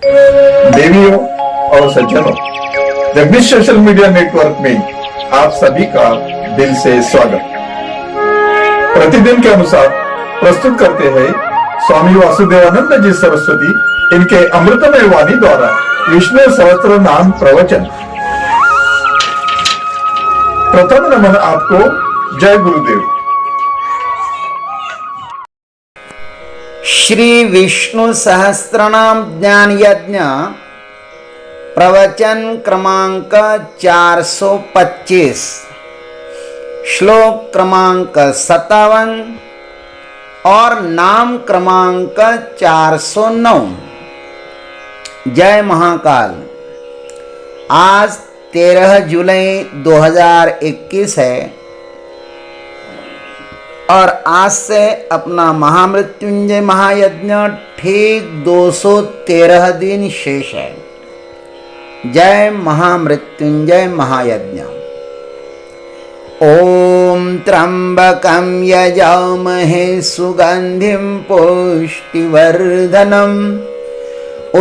देवियों और सज्जनों, जगदीश सोशल मीडिया नेटवर्क में आप सभी का दिल से स्वागत। प्रतिदिन के अनुसार प्रस्तुत करते हैं स्वामी वासुदेवानंद जी सरस्वती इनके अमृतमय वाणी द्वारा विष्णु सहस्त्र नाम प्रवचन। प्रथम नमन आपको। जय गुरुदेव। श्री विष्णु सहस्त्रनाम ज्ञान यज्ञ प्रवचन क्रमांक 425, श्लोक क्रमांक 57 और नाम क्रमांक 409। जय महाकाल। आज 13 जुलाई 2021 है और आज से अपना महामृत्युंजय महायज्ञ ठीक 213 दिन शेष है। जय महामृत्युंजय महायज्ञ। ओम त्र्यंबकं यजामहे सुगंधिं पुष्टिवर्धनम्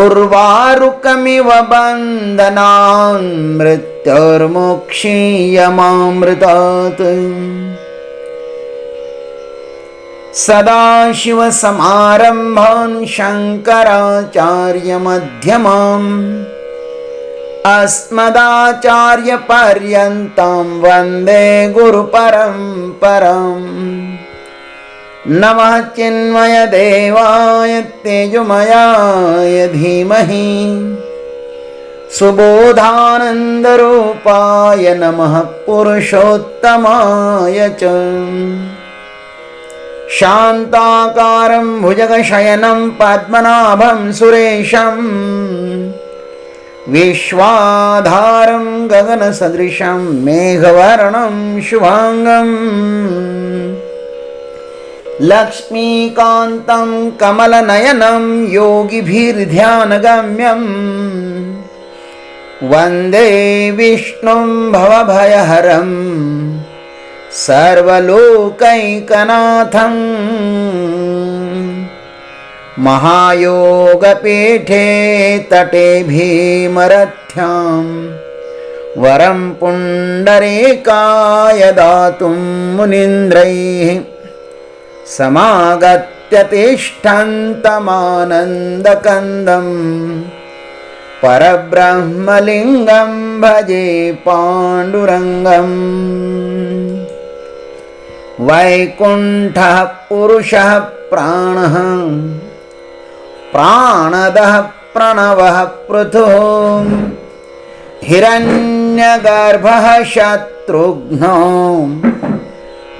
उर्वारुकमिव बन्धनान् मृत्युर्मुक्षीयमामृतात्। सदाशिवसमारम्भान् शङ्कराचार्यमध्यमाम् अस्मदाचार्यपर्यन्तं वन्दे गुरुपरम्पराम्। नमः चिन्मयदेवाय तेजोमयाय धीमहि सुबोधानन्दरूपाय नमः पुरुषोत्तमाय च। शान्ताकारं भुजगशयनं पद्मनाभं सुरेशं विश्वाधारं गगनसदृशं मेघवर्णं शुभांगं लक्ष्मीकान्तं कमलनयनं योगिभिर्ध्यानगम्यं वन्दे विष्णुं भवभयहरं सर्वलोकैकनाथं। महायोगपीठे तटे भीमरथ्यां वरं पुण्डरीकाय दातुं मुनीन्द्रैः समागत्य तिष्ठन्तमानन्दकन्दं परब्रह्मलिङ्गं भजे पाण्डुरङ्गम्। वैकुण्ठः पुरुषः प्राणः प्राणदः प्रणवः पृथुः हिरण्यगर्भः शत्रुघ्नो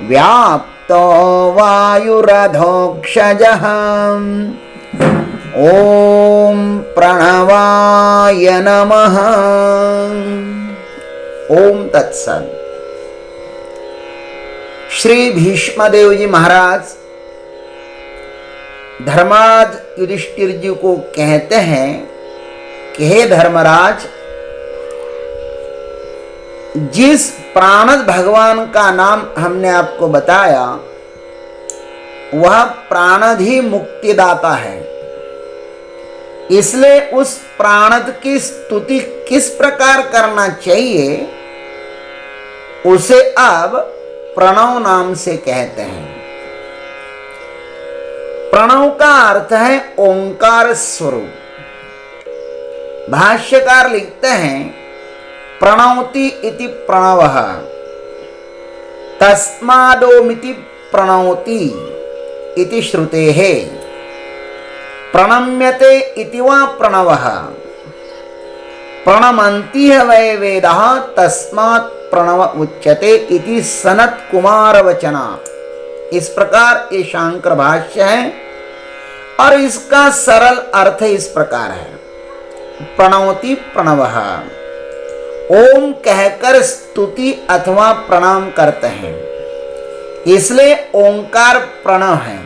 व्याप्तो वायुरधोक्षजः। ॐ प्रणवाय नमः। ओम तत्सत्। श्री भीष्मदेव जी महाराज धर्मराज युधिष्ठिर जी को कहते हैं कि हे धर्मराज, जिस प्राणद भगवान का नाम हमने आपको बताया वह प्राणद ही मुक्तिदाता है, इसलिए उस प्राणद की स्तुति किस प्रकार करना चाहिए उसे अब प्रणव नाम से कहते हैं। प्रणव का अर्थ है ओंकार स्वरूप। भाष्यकार लिखते हैं प्रणवति इति प्रणवः तस्मादोमिति प्रणवति इति श्रुतेः प्रणम्यते इति वा प्रणवः प्रणमन्ति वै वेदः तस्मात् प्रणव उच्यते इति सनत कुमार वचना। इस प्रकार ये शांकर भाष्य है और इसका सरल अर्थ इस प्रकार है प्रणवति प्रणवः। ओम कहकर स्तुति अथवा प्रणाम करते हैं, इसलिए ओंकार प्रणव है।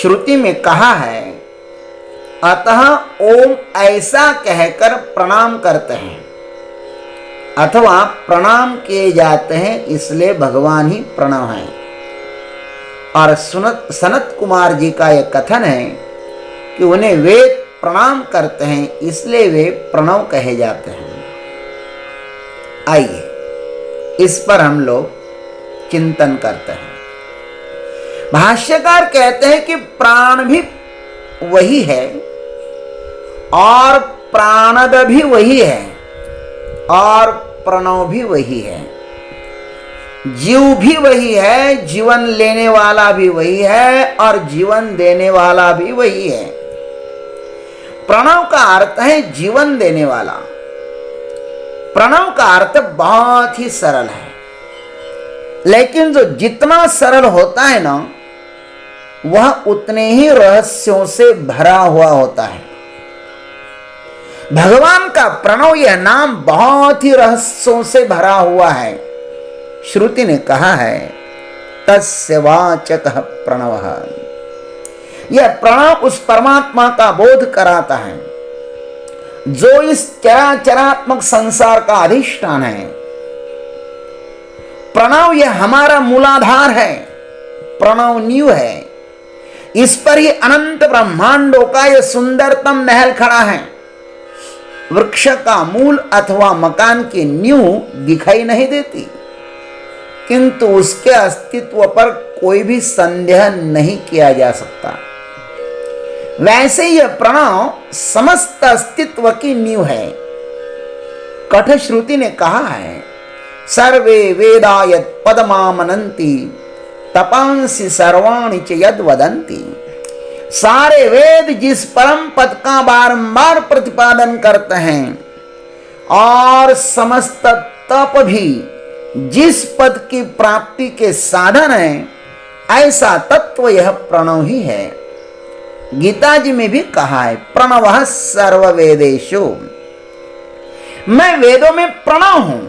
श्रुति में कहा है अतः ओम ऐसा कहकर प्रणाम करते हैं अथवा प्रणाम किए जाते हैं, इसलिए भगवान ही प्रणव है। और सनत कुमार जी का यह कथन है कि उन्हें वेद प्रणाम करते हैं, इसलिए वे प्रणव कहे जाते हैं। आइए इस पर हम लोग चिंतन करते हैं। भाष्यकार कहते हैं कि प्राण भी वही है और प्राणद भी वही है और प्रणव भी वही है। जीव भी वही है, जीवन लेने वाला भी वही है और जीवन देने वाला भी वही है। प्रणव का अर्थ है जीवन देने वाला। प्रणव का अर्थ बहुत ही सरल है, लेकिन जो जितना सरल होता है ना, वह उतने ही रहस्यों से भरा हुआ होता है। भगवान का प्रणव यह नाम बहुत ही रहस्यों से भरा हुआ है। श्रुति ने कहा है तस्य वाचकः प्रणवः। यह प्रणव उस परमात्मा का बोध कराता है जो इस चराचरात्मक संसार का अधिष्ठान है। प्रणव यह हमारा मूलाधार है, प्रणव नींव है। इस पर ही अनंत ब्रह्मांडों का यह सुंदरतम महल खड़ा है। वृक्ष का मूल अथवा मकान की नींव दिखाई नहीं देती, किंतु उसके अस्तित्व पर कोई भी संदेह नहीं किया जा सकता। वैसे यह प्रणव समस्त अस्तित्व की नींव है। कठश्रुति ने कहा है सर्वे वेदा यत् पदमामनन्ति तपांसि सर्वाणि च यद् वदन्ति। सारे वेद जिस परम पद का बारंबार प्रतिपादन करते हैं और समस्त तप भी जिस पद की प्राप्ति के साधन है, ऐसा तत्व यह प्रणव ही है। गीता जी में भी कहा है प्रणवः सर्ववेदेषु। मैं वेदों में प्रणव हूं।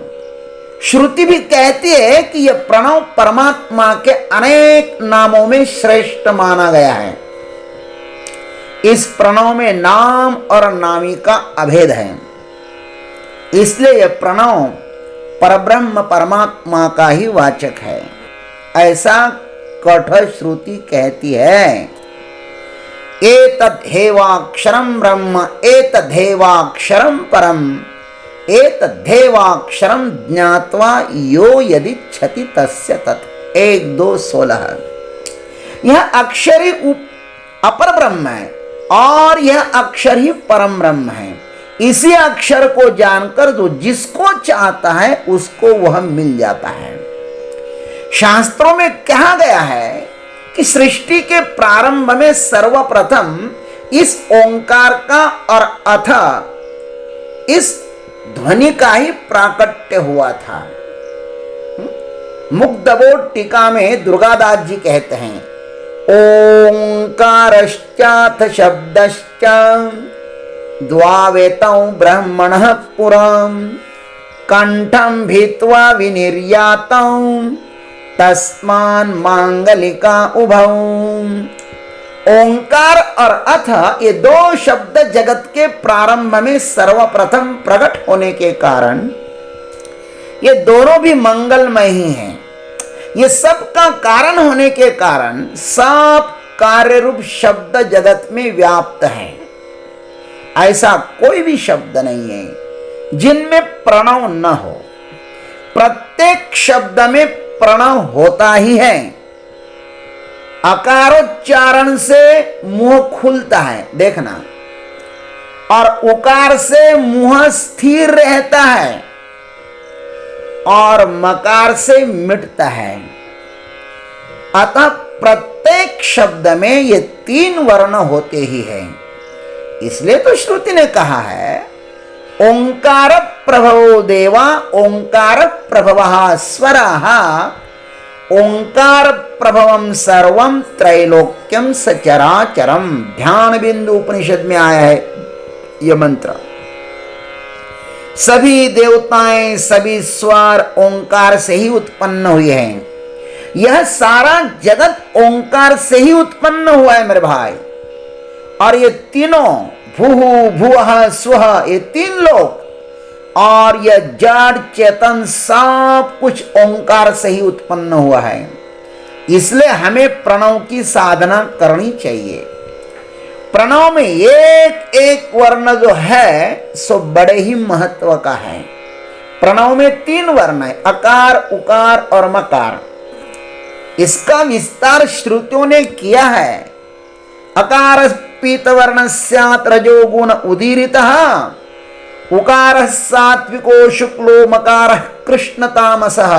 श्रुति भी कहती है कि यह प्रणव परमात्मा के अनेक नामों में श्रेष्ठ माना गया है। इस प्रणव में नाम और नामी का अभेद है, इसलिए यह प्रणव परब्रह्म परमात्मा का ही वाचक है, ऐसा कठोर श्रुति कहती है। एतद्धेवाक्षरं ब्रह्म एतद्धेवाक्षरं परम एतद्धेवाक्षरं ज्ञात्वा यो यदिच्छति तस्य तत्। 1-2-16। यह अक्षर ही अपर ब्रह्म है और यह अक्षर ही परम ब्रह्म है। इसी अक्षर को जानकर जो जिसको चाहता है उसको वह मिल जाता है। शास्त्रों में कहा गया है कि सृष्टि के प्रारंभ में सर्वप्रथम इस ओंकार का और अथ इस ध्वनि का ही प्राकट्य हुआ था। मुग्धबोध टीका में दुर्गादास जी कहते हैं ओंकारश्चाथ शब्दश्च द्वावेतौ ब्रह्मणः पुरं कंठं भित्वा विनिर्यातौ तस्मान् मांगलिका उभौ। ओंकार और अथ ये दो शब्द जगत के प्रारंभ में सर्वप्रथम प्रकट होने के कारण ये दोनों भी मंगलमय ही हैं। ये सब का कारण होने के कारण सब कार्य रूप शब्द जगत में व्याप्त है। ऐसा कोई भी शब्द नहीं है जिनमें प्रणव न हो। प्रत्येक शब्द में प्रणव होता ही है। अकारोच्चारण से मुंह खुलता है, देखना, और उकार से मुंह स्थिर रहता है और मकार से मिटता है। अतः प्रत्येक शब्द में ये 3 वर्ण होते ही हैं। इसलिए तो श्रुति ने कहा है ओंकार प्रभवो देवा ओंकार प्रभवः स्वरः ओंकार प्रभवम सर्वम त्रैलोक्यम सचराचरम। ध्यान बिंदु उपनिषद में आया है यह मंत्र। सभी देवताएं सभी स्वर ओंकार से ही उत्पन्न हुए हैं। यह सारा जगत ओंकार से ही उत्पन्न हुआ है मेरे भाई। और ये तीनों भूः भुवः स्वः, ये 3 लोक और यह जड़ चेतन सब कुछ ओंकार से ही उत्पन्न हुआ है। इसलिए हमें प्रणव की साधना करनी चाहिए। प्रणव में एक एक वर्ण जो है सो बड़े ही महत्व का है। प्रणव में 3 वर्ण है, अकार, उकार और मकार। इसका विस्तार श्रुतियों ने किया है। अकार पीतवर्ण स्यात् रजोगुण उदीरितः, उकार सात्विको शुक्लो मकार कृष्ण तामसः,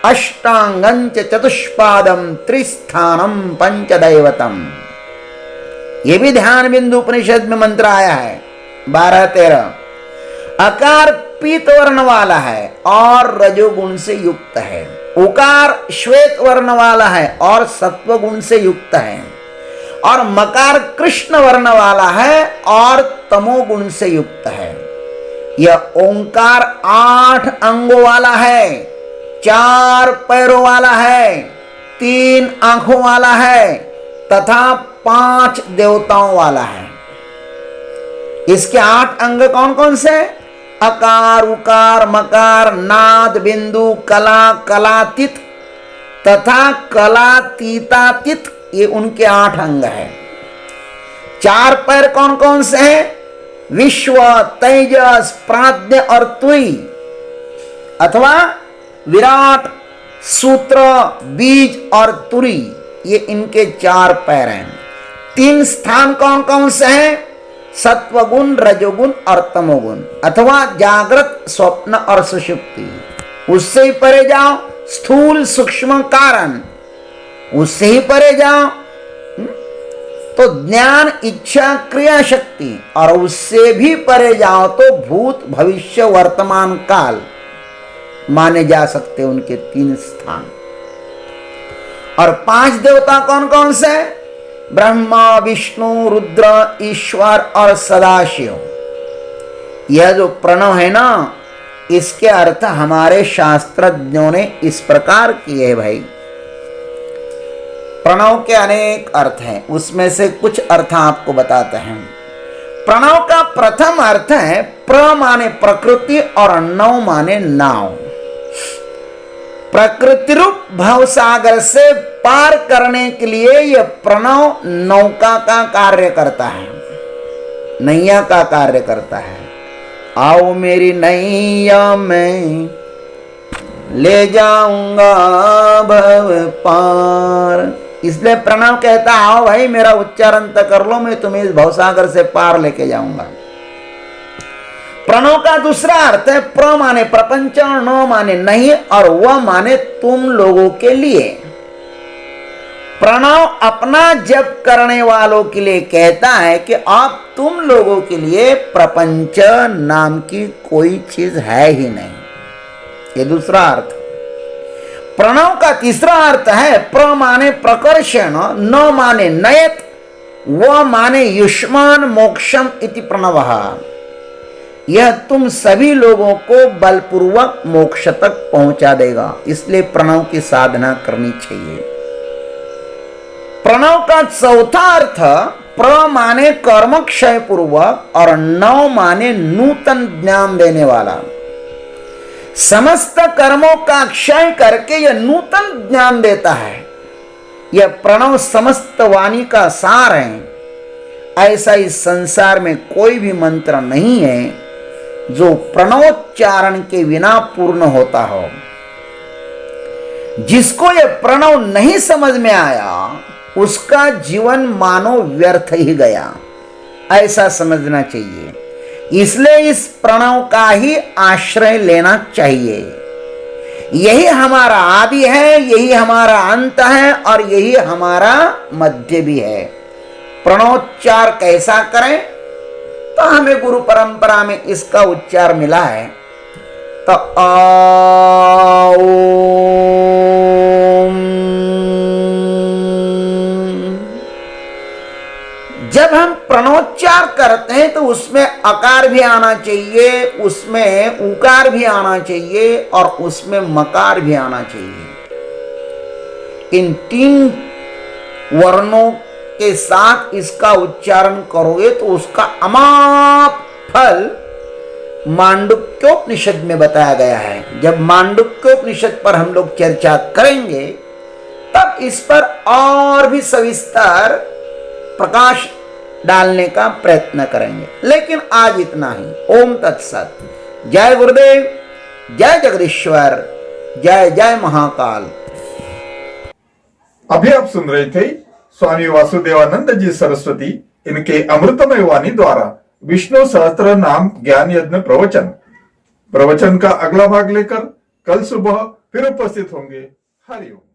अष्टांगं च चतुष्पादं त्रिस्थानं पंचदैवतम। ये भी ध्यान बिंदु उपनिषद में मंत्र आया है 12-13। अकार पीत वर्ण वाला है और रजोगुण से युक्त है। उकार श्वेत वर्ण वाला है और सत्व गुण से युक्त है। और मकार कृष्ण वर्ण वाला है और तमोगुण से युक्त है। यह ओंकार 8 अंगों वाला है, 4 पैरों वाला है, 3 आंखों वाला है तथा 5 देवताओं वाला है। इसके 8 अंग कौन कौन से? अकार, उकार, मकार, नाद, बिंदु, कला, कलातीत तथा कलातीतातीत, ये उनके 8 अंग हैं। 4 पैर कौन कौन से हैं? विश्व, तेजस, प्राज्ञ और तुई अथवा विराट, सूत्र, बीज और तुरी, ये इनके 4 पैर हैं। 3 स्थान कौन कौन से हैं? सत्वगुण, रजोगुण और तमोगुण अथवा जागृत, स्वप्न और सुषुप्ति। उससे ही परे जाओ स्थूल, सूक्ष्म, कारण। उससे ही परे जाओ तो ज्ञान, इच्छा, क्रिया शक्ति। और उससे भी परे जाओ तो भूत, भविष्य, वर्तमान काल माने जा सकते उनके 3 स्थान। और 5 देवता कौन कौन से? ब्रह्मा, विष्णु, रुद्र, ईश्वर और सदाशिव। यह जो प्रणव है ना, इसके अर्थ हमारे शास्त्रज्ञों ने इस प्रकार किए भाई। प्रणव के अनेक अर्थ हैं, उसमें से कुछ अर्थ आपको बताते हैं। प्रणव का प्रथम अर्थ है प्र माने प्रकृति और नव माने नाव। प्रकृति रूप भवसागर से पार करने के लिए यह प्रणव नौका का कार्य करता है, नैया का कार्य करता है। आओ मेरी नैया में ले जाऊंगा भव पार, इसलिए प्रणव कहता आओ भाई मेरा उच्चारण तक कर लो, मैं तुम्हें इस भवसागर से पार लेके जाऊंगा। प्रणव का दूसरा अर्थ है प्र माने प्रपंच, न माने नहीं और वह माने तुम लोगों के लिए। प्रणव अपना जप करने वालों के लिए कहता है कि आप तुम लोगों के लिए प्रपंच नाम की कोई चीज है ही नहीं। ये दूसरा अर्थ। प्रणव का तीसरा अर्थ है प्र माने प्रकर्षण, न माने नयत, व माने युष्मान मोक्षम इति प्रणवः। यह तुम सभी लोगों को बलपूर्वक मोक्ष तक पहुंचा देगा, इसलिए प्रणव की साधना करनी चाहिए। प्रणव का चौथा अर्थ प्र माने कर्म क्षय पूर्वक और नव माने नूतन ज्ञान देने वाला। समस्त कर्मों का क्षय करके यह नूतन ज्ञान देता है। यह प्रणव समस्त वाणी का सार है। ऐसा इस संसार में कोई भी मंत्र नहीं है जो प्रणवोच्चारण के बिना पूर्ण होता हो। जिसको यह प्रणव नहीं समझ में आया उसका जीवन मानो व्यर्थ ही गया, ऐसा समझना चाहिए। इसलिए इस प्रणव का ही आश्रय लेना चाहिए। यही हमारा आदि है, यही हमारा अंत है और यही हमारा मध्य भी है। प्रणवोच्चार कैसा करें? तो हमें गुरु परंपरा में इसका उच्चार मिला है। तो जब हम प्रणवोच्चार करते हैं तो उसमें अकार भी आना चाहिए, उसमें उकार भी आना चाहिए और उसमें मकार भी आना चाहिए। इन 3 वर्णों के साथ इसका उच्चारण करोगे तो उसका अमाप फल मांडुक्योपनिषद में बताया गया है। जब मांडुक्योपनिषद पर हम लोग चर्चा करेंगे तब इस पर और भी सविस्तर प्रकाश डालने का प्रयत्न करेंगे। लेकिन आज इतना ही। ओम तत्सत। जय गुरुदेव, जय जगदीश्वर, जय जय महाकाल। अभी आप सुन रहे थे स्वामी वासुदेवानंद जी सरस्वती इनके अमृतमय वाणी द्वारा विष्णु सहस्त्र नाम ज्ञान यज्ञ प्रवचन का अगला भाग लेकर कल सुबह फिर उपस्थित होंगे। हरिओम।